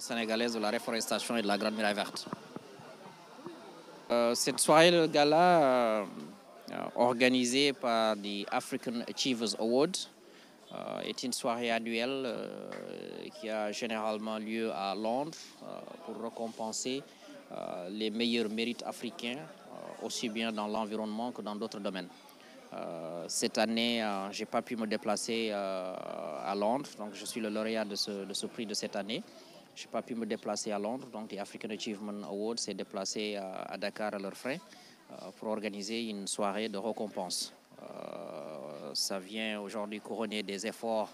sénégalaise de la réforestation et de la Grande Muraille Verte. Cette soirée de gala organisée par the African Achievers Award est une soirée annuelle qui a généralement lieu à Londres pour récompenser les meilleurs mérites africains, aussi bien dans l'environnement que dans d'autres domaines. Cette année, je n'ai pas pu me déplacer à Londres, donc je suis le lauréat de ce prix de cette année. Je n'ai pas pu me déplacer à Londres, donc the African Achievement Award s'est déplacé à Dakar à leurs frais pour organiser une soirée de récompense. Ça vient aujourd'hui couronner des efforts,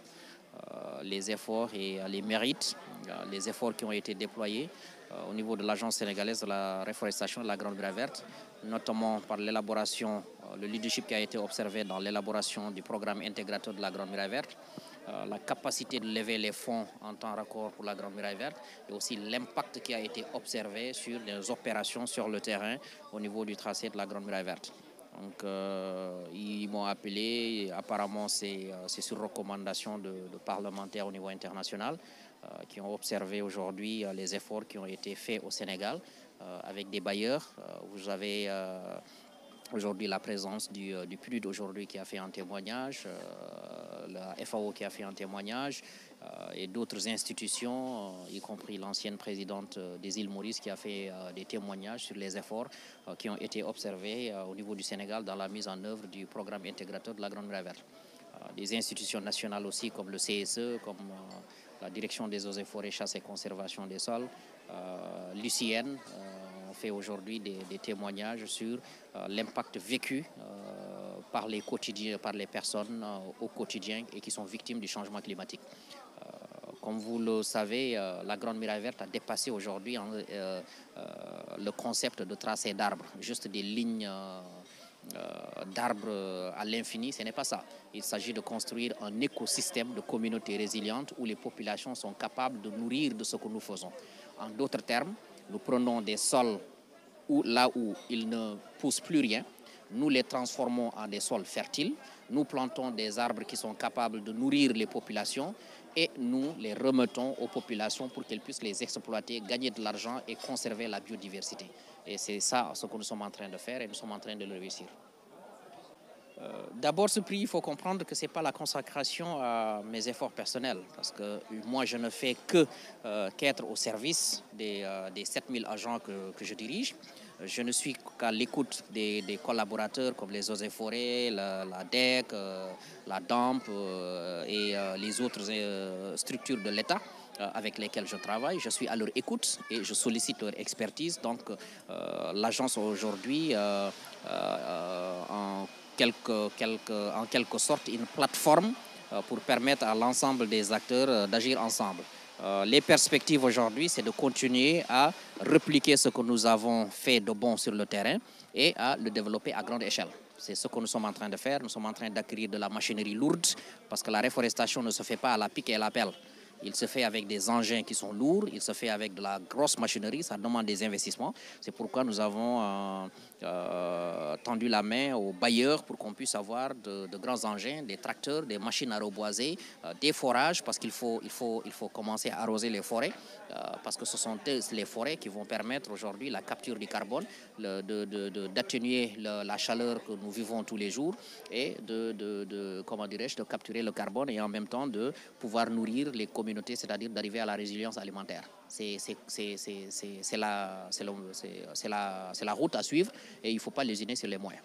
les efforts et les mérites, les efforts qui ont été déployés au niveau de l'Agence sénégalaise de la réforestation de la Grande Muraille Verte, notamment par l'élaboration, le leadership qui a été observé dans l'élaboration du programme intégrateur de la Grande Muraille Verte, la capacité de lever les fonds en temps record pour la Grande Muraille Verte et aussi l'impact qui a été observé sur les opérations sur le terrain au niveau du tracé de la Grande Muraille Verte. Donc, ils m'ont appelé, apparemment c'est sur recommandation de parlementaires au niveau international qui ont observé aujourd'hui les efforts qui ont été faits au Sénégal avec des bailleurs. Vous avez aujourd'hui la présence du PNUD aujourd'hui qui a fait un témoignage, la FAO qui a fait un témoignage et d'autres institutions, y compris l'ancienne présidente des îles Maurice qui a fait des témoignages sur les efforts qui ont été observés au niveau du Sénégal dans la mise en œuvre du programme intégrateur de la Grande Muraille Verte. Des institutions nationales aussi comme le CSE, comme la Direction des eaux et forêts, chasse et conservation des sols, l'UCN, fait aujourd'hui des témoignages sur l'impact vécu par les quotidiens, par les personnes au quotidien et qui sont victimes du changement climatique. Comme vous le savez, la Grande Muraille Verte a dépassé aujourd'hui le concept de tracé d'arbres, juste des lignes d'arbres à l'infini, ce n'est pas ça. Il s'agit de construire un écosystème de communautés résilientes où les populations sont capables de nourrir de ce que nous faisons. En d'autres termes, nous prenons des sols là où il ne pousse plus rien, nous les transformons en des sols fertiles, nous plantons des arbres qui sont capables de nourrir les populations et nous les remettons aux populations pour qu'elles puissent les exploiter, gagner de l'argent et conserver la biodiversité. Et c'est ça ce que nous sommes en train de faire et nous sommes en train de le réussir. D'abord, ce prix, il faut comprendre que ce n'est pas la consacration à mes efforts personnels, parce que moi, je ne fais qu'être au service des 7000 agents que je dirige. Je ne suis qu'à l'écoute des collaborateurs comme les eaux et forêts, la DEC, la DAMP et les autres structures de l'État avec lesquelles je travaille. Je suis à leur écoute et je sollicite leur expertise. Donc, l'agence aujourd'hui, en quelque sorte une plateforme pour permettre à l'ensemble des acteurs d'agir ensemble. Les perspectives aujourd'hui, c'est de continuer à répliquer ce que nous avons fait de bon sur le terrain et à le développer à grande échelle. C'est ce que nous sommes en train de faire. Nous sommes en train d'acquérir de la machinerie lourde parce que la réforestation ne se fait pas à la pique et à la pelle. Il se fait avec des engins qui sont lourds, il se fait avec de la grosse machinerie, ça demande des investissements. C'est pourquoi nous avons tendu la main aux bailleurs pour qu'on puisse avoir de grands engins, des tracteurs, des machines à reboiser, des forages, parce qu'il faut commencer à arroser les forêts, parce que ce sont les forêts qui vont permettre aujourd'hui la capture du carbone, d'atténuer la chaleur que nous vivons tous les jours et de capturer le carbone et en même temps de pouvoir nourrir les communautés, c'est-à-dire d'arriver à la résilience alimentaire. C'est la route à suivre et il ne faut pas lésiner sur les moyens.